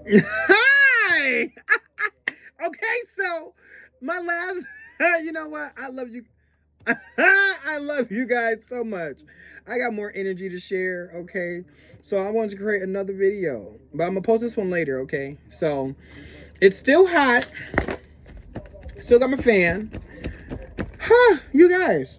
Hi. Okay, so my last, you know what? I love you. I love you guys so much. I got more energy to share, okay? So I wanted to create another video, but I'm gonna post this one later, okay? So it's still hot, still got my fan. Huh, you guys.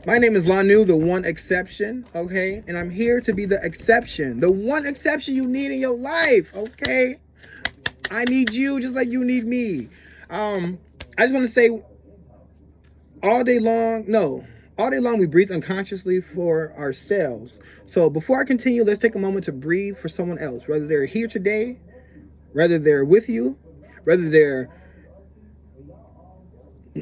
My name is Lonue, the one exception, okay? And I'm here to be the exception, the one exception you need in your life, okay? I need you just like you need me. I just want to say all day long, no, all day long we breathe unconsciously for ourselves. So before I continue, let's take a moment to breathe for someone else, whether they're here today, whether they're with you, whether they're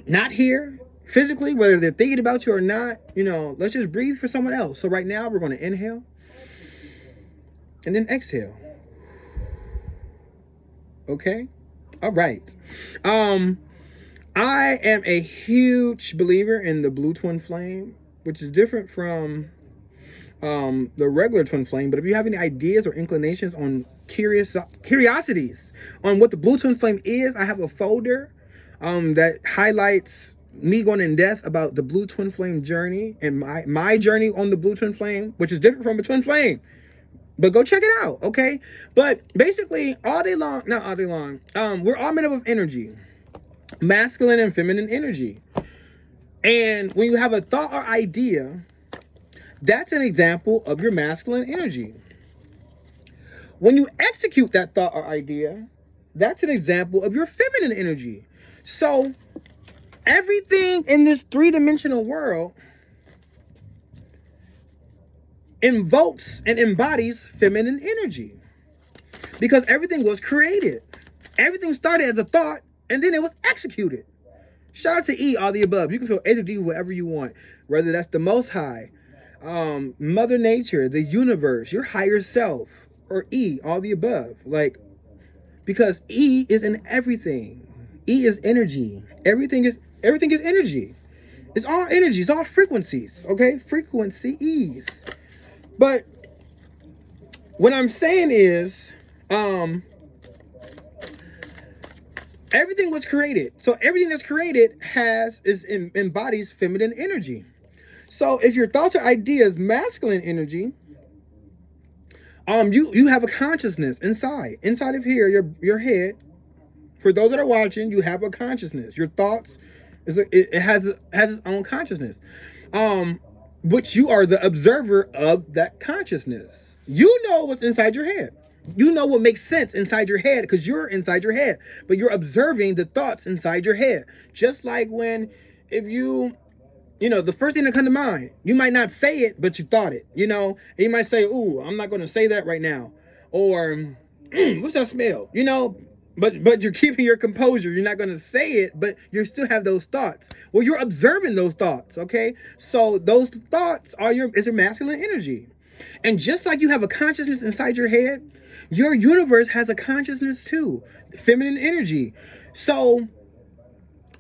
not here physically, whether they're thinking about you or not, let's just breathe for someone else. So right now we're going to inhale and then exhale. Okay? All right. I am a huge believer in the blue twin flame, which is different from the regular twin flame. But if you have any ideas or inclinations on curiosities on what the blue twin flame is, I have a folder that highlights me going in depth about the blue twin flame journey and my journey on the blue twin flame, which is different from a twin flame. But go check it out, okay? But basically, not all day long, we're all made up of energy, masculine and feminine energy. And when you have a thought or idea, that's an example of your masculine energy. When you execute that thought or idea, that's an example of your feminine energy. So everything in this three-dimensional world invokes and embodies feminine energy because everything was created. Everything started as a thought and then it was executed. Shout out to E, all the above. You can feel A to D, whatever you want, whether that's the Most High, Mother Nature, the universe, your higher self, or E, all the above. Like, because E is in everything. E is energy. Everything is energy. It's all energy. It's all frequencies. Okay, frequencies. But what I'm saying is, everything was created. So everything that's created embodies feminine energy. So if your thoughts or ideas masculine energy, you have a consciousness inside of here, your head. For those that are watching, you have a consciousness. Your thoughts it has its own consciousness. Which you are the observer of that consciousness. You know what's inside your head. You know what makes sense inside your head because you're inside your head, but you're observing the thoughts inside your head. Just like if you the first thing that comes to mind, you might not say it, but you thought it, and you might say, ooh, I'm not going to say that right now. Or, what's that smell? But you're keeping your composure. You're not going to say it, but you still have those thoughts. Well, you're observing those thoughts, okay? So those thoughts is your masculine energy. And just like you have a consciousness inside your head, your universe has a consciousness too, feminine energy. So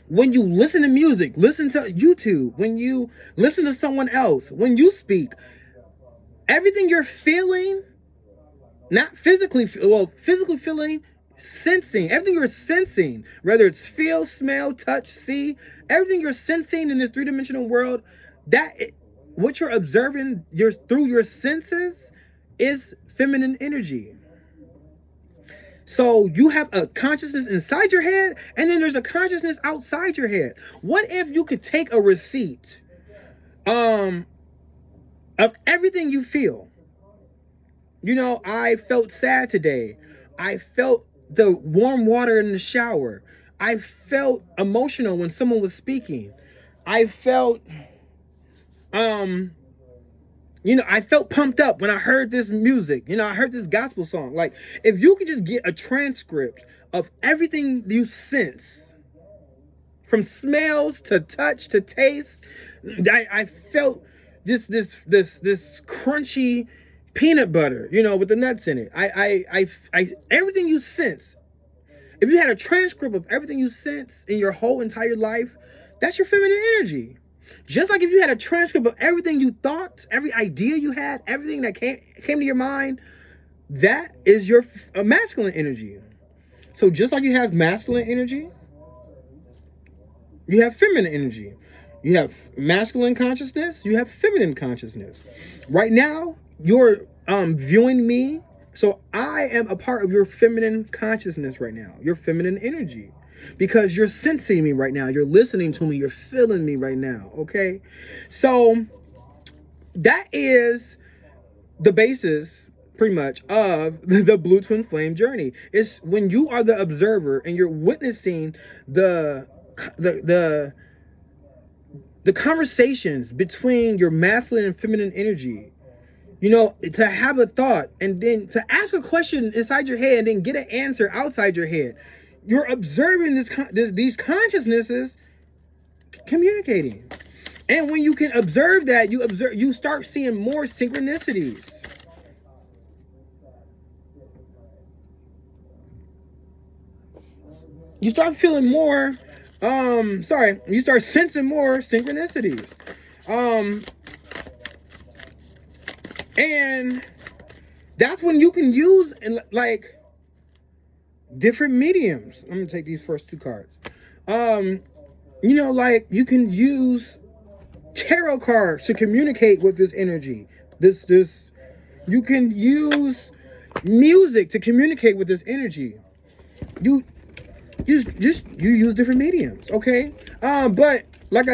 when you listen to music, listen to YouTube, when you listen to someone else, when you speak, everything you're feeling, not physically feeling, sensing, everything you're sensing, whether it's feel, smell, touch, see, everything you're sensing in this three-dimensional world, what you're observing through your senses is feminine energy. So you have a consciousness inside your head, and then there's a consciousness outside your head. What if you could take a receipt of everything you feel? I felt sad today. I felt the warm water in the shower. I felt emotional when someone was speaking. I felt I felt pumped up when I heard this music. I heard this gospel song. Like, if you could just get a transcript of everything you sense, from smells to touch to taste, I felt this crunchy peanut butter, with the nuts in it. I everything you sense. If you had a transcript of everything you sense in your whole entire life, that's your feminine energy. Just like if you had a transcript of everything you thought, every idea you had, everything that came to your mind, that is your masculine energy. So just like you have masculine energy, you have feminine energy. You have masculine consciousness, you have feminine consciousness. Right now, you're viewing me, so I am a part of your feminine consciousness right now, your feminine energy. Because you're sensing me right now, you're listening to me, you're feeling me right now, okay? So that is the basis, pretty much, of the Blue Twin Flame journey. It's when you are the observer and you're witnessing the conversations between your masculine and feminine energy. You know, to have a thought and then to ask a question inside your head and then get an answer outside your head. You're observing these consciousnesses communicating. And when you can observe that, you start seeing more synchronicities. You start feeling more, you start sensing more synchronicities. And that's when you can use like different mediums. I'm gonna take these first two cards. You know, like you can use tarot cards to communicate with this energy. You can use music to communicate with this energy. You use different mediums, okay? But like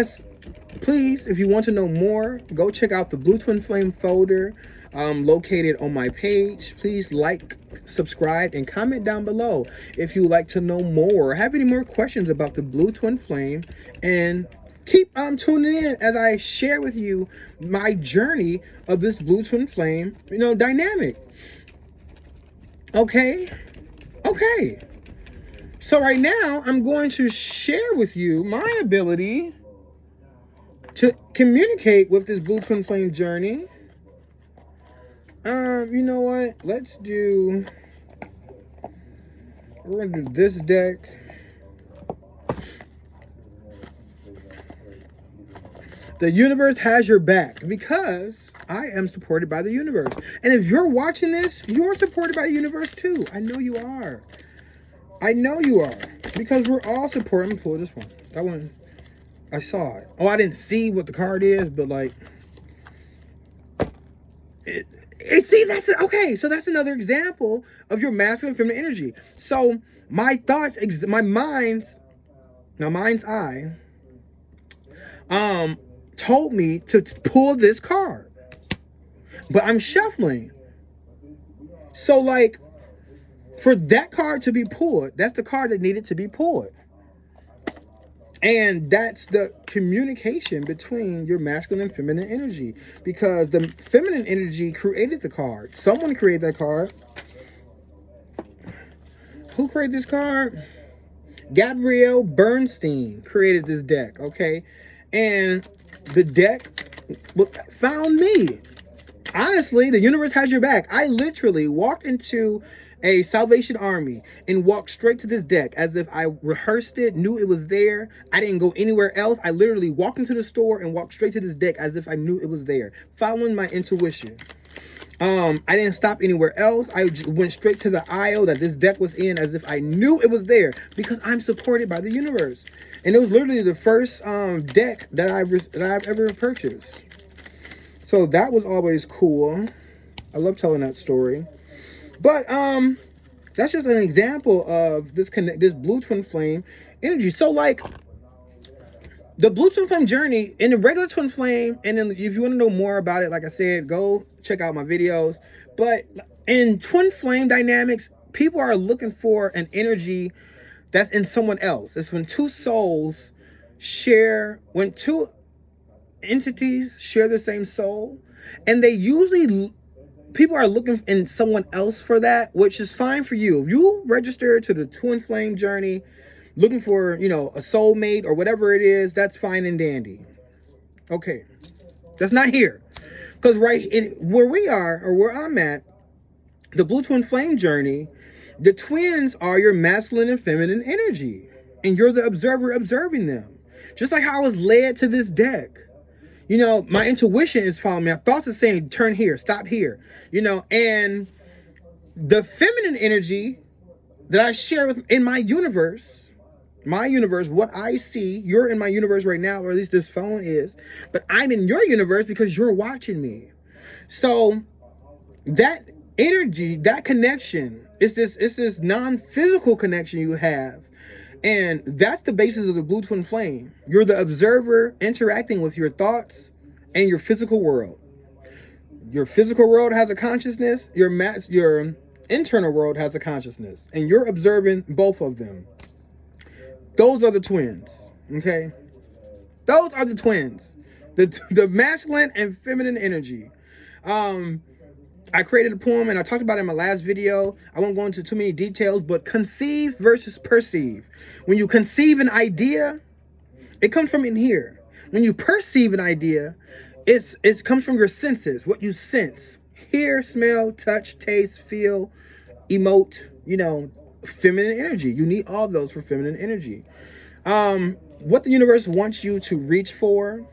please, if you want to know more, go check out the Blue Twin Flame folder located on my page. Please like, subscribe, and comment down below if you would like to know more or have any more questions about the Blue Twin Flame. And keep tuning in as I share with you my journey of this Blue Twin Flame, you know, dynamic. Okay? Okay. So right now, I'm going to share with you my ability to communicate with this Blue Twin Flame journey. You know what? We're gonna do this deck. The universe has your back because I am supported by the universe. And if you're watching this, you're supported by the universe too. I know you are. I know you are. Because we're all supported. I'm gonna pull this one. That one, I saw it. Oh, I didn't see what the card is, but like, see, okay, so that's another example of your masculine and feminine energy. So my thoughts, my mind's eye, told me to pull this card, but I'm shuffling. So like, for that card to be pulled, that's the card that needed to be pulled. And that's the communication between your masculine and feminine energy. Because the feminine energy created the card. Someone created that card. Who created this card? Gabrielle Bernstein created this deck, okay? And the deck found me. Honestly, the universe has your back. I literally walked into a Salvation Army and walked straight to this deck as if I rehearsed it, knew it was there. I didn't go anywhere else. I literally walked into the store and walked straight to this deck as if I knew it was there, following my intuition. I didn't stop anywhere else. I went straight to the aisle that this deck was in as if I knew it was there because I'm supported by the universe. And it was literally the first deck that I've ever purchased. So that was always cool. I love telling that story. But that's just an example of this Blue Twin Flame energy. So like the Blue Twin Flame journey in the regular Twin Flame, and then if you want to know more about it, like I said, go check out my videos. But in Twin Flame dynamics, people are looking for an energy that's in someone else. It's when two souls when two entities share the same soul, and people are looking in someone else for that, which is fine for you. If you register to the Twin Flame journey looking for, you know, a soulmate or whatever it is, that's fine and dandy. Okay. That's not here. Because where we are, or where I'm at, the Blue Twin Flame journey, the twins are your masculine and feminine energy. And you're the observer observing them. Just like how I was led to this deck. You know, my intuition is following me. My thoughts are saying, turn here, stop here. You know, and The feminine energy that I share with in my universe, what I see, you're in my universe right now, or at least this phone is, but I'm in your universe because you're watching me. So that energy, that connection, it's this non-physical connection you have. And that's the basis of the blue twin flame. You're the observer interacting with your thoughts and your physical world. Your physical world has a consciousness, your internal world has a consciousness, and you're observing both of them. Those are the twins, okay? Those are the twins. The masculine and feminine energy. I created a poem and I talked about it in my last video. I won't go into too many details, but conceive versus perceive. When you conceive an idea, it comes from in here. When you perceive an idea, it comes from your senses, what you sense. Hear, smell, touch, taste, feel, emote, feminine energy. You need all of those for feminine energy. What the universe wants you to reach for.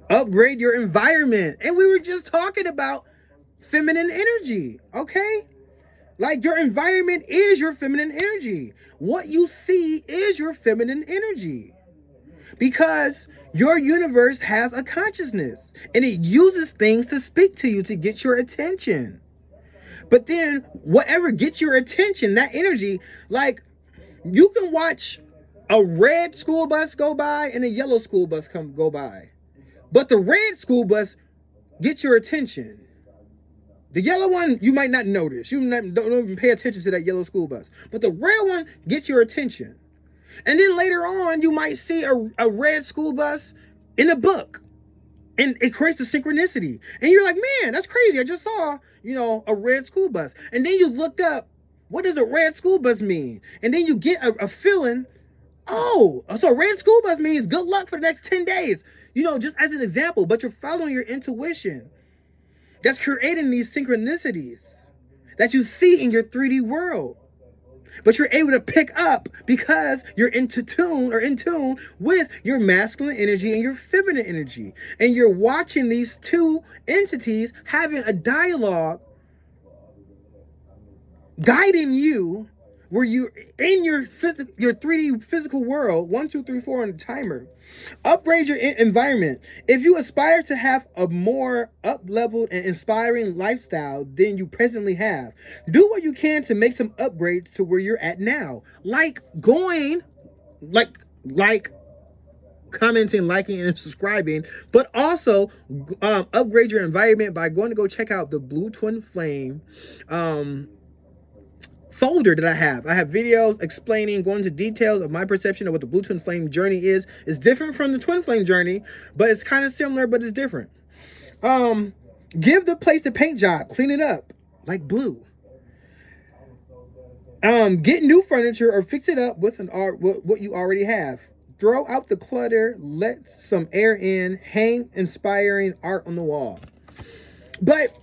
Upgrade your environment. And we were just talking about feminine energy, okay? Like, your environment is your feminine energy. What you see is your feminine energy. Because your universe has a consciousness and it uses things to speak to you to get your attention. But then whatever gets your attention, that energy, like, you can watch a red school bus go by and a yellow school bus go by. But the red school bus gets your attention. The yellow one, you might not notice. You don't even pay attention to that yellow school bus. But the red one gets your attention. And then later on, you might see a red school bus in a book. And it creates a synchronicity. And you're like, man, that's crazy. I just saw, a red school bus. And then you look up, what does a red school bus mean? And then you get a feeling, oh, so a red school bus means good luck for the next 10 days. Just as an example, but you're following your intuition. That's creating these synchronicities that you see in your 3D world. But you're able to pick up because you're in tune with your masculine energy and your feminine energy. And you're watching these two entities having a dialogue, guiding you where you're in your 3D physical world. 1, 2, 3, 4 on the timer. Upgrade your environment. If you aspire to have a more up-leveled and inspiring lifestyle than you presently have, do what you can to make some upgrades to where you're at now. Like commenting, liking, and subscribing, but also upgrade your environment by going to go check out the Blue Twin Flame folder that I have. I have videos explaining, going into details of my perception of what the Blue Twin Flame journey is. It's different from the Twin Flame journey, but it's kind of similar, but it's different. Give the place a paint job, clean it up like blue. Get new furniture or fix it up with what you already have. Throw out the clutter, let some air in, hang inspiring art on the wall. But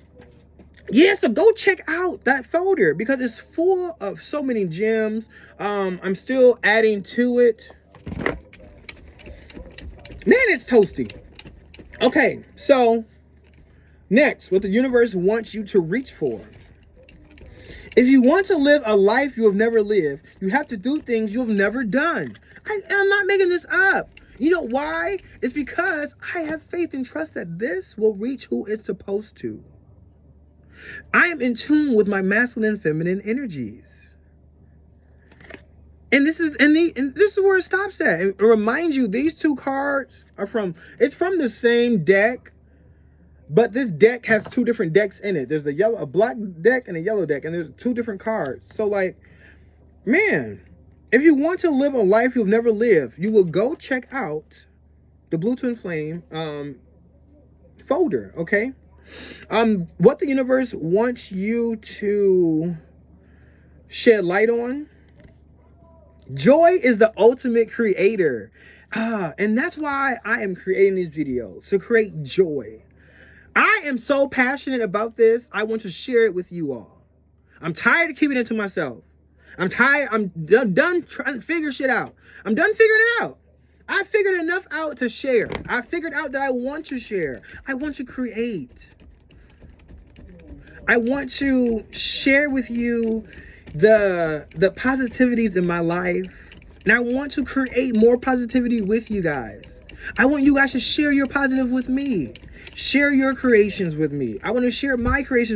yeah, so go check out that folder because it's full of so many gems. I'm still adding to it. Man, it's toasty. Okay, so next, what the universe wants you to reach for. If you want to live a life you have never lived, you have to do things you have never done. I'm not making this up. You know why? It's because I have faith and trust that this will reach who it's supposed to. I am in tune with my masculine and feminine energies. And this is where it stops at. And remind you, these two cards are from the same deck, but this deck has two different decks in it. There's a black deck and a yellow deck, and there's two different cards. So like, man, if you want to live a life you've never lived, you will go check out the Blue Twin Flame folder, okay? What the universe wants you to shed light on. Joy is the ultimate creator. And that's why I am creating these videos, to create joy. I am so passionate about this. I want to share it with you all. I'm tired of keeping it to myself. I'm tired. I'm done trying to figure shit out. I'm done figuring it out. I figured enough out to share. I figured out that I want to share. I want to create. I want to share with you the positivities in my life. And I want to create more positivity with you guys. I want you guys to share your positive with me. Share your creations with me. I want to share my creations